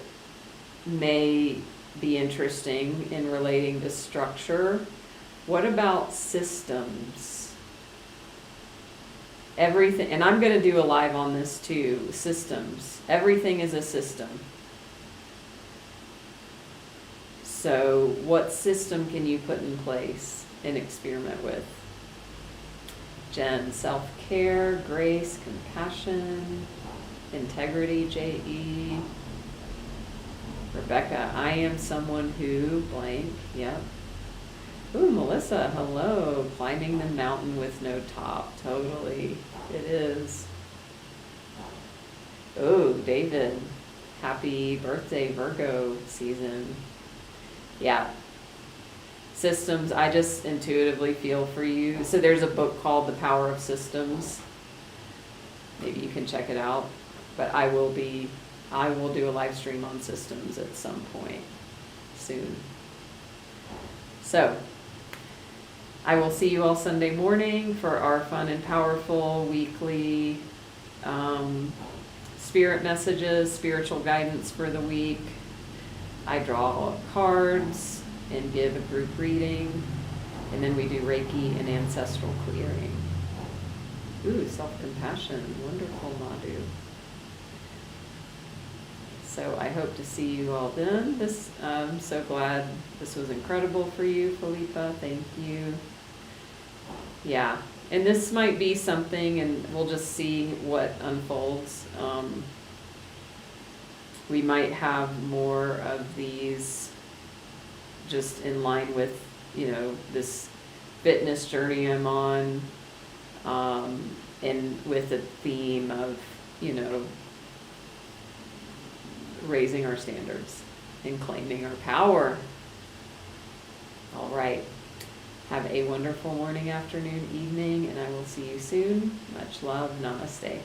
may be interesting in relating to structure. What about systems? Everything, and I'm going to do a live on this too, systems. Everything is a system. So what system can you put in place and experiment with? Jen, self-care, grace, compassion, integrity, J.E. Rebecca, I am someone who blank, yep. Ooh, Melissa, hello. Climbing the mountain with no top, totally. It is. Oh, David, happy birthday, Virgo season. Yeah. Systems, I just intuitively feel for you. So there's a book called The Power of Systems. Maybe you can check it out. But I will do a live stream on systems at some point soon. So I will see you all Sunday morning for our fun and powerful weekly spirit messages, spiritual guidance for the week. I draw cards and give a group reading, and then we do Reiki and ancestral clearing. Ooh, self-compassion, wonderful, Madhu. So I hope to see you all then. I'm so glad this was incredible for you, Felipa. Thank you. Yeah, and this might be something, and we'll just see what unfolds. We might have more of these just in line with, this fitness journey I'm on, and with the theme of, raising our standards and claiming our power. All right. Have a wonderful morning, afternoon, evening, and I will see you soon. Much love. Namaste.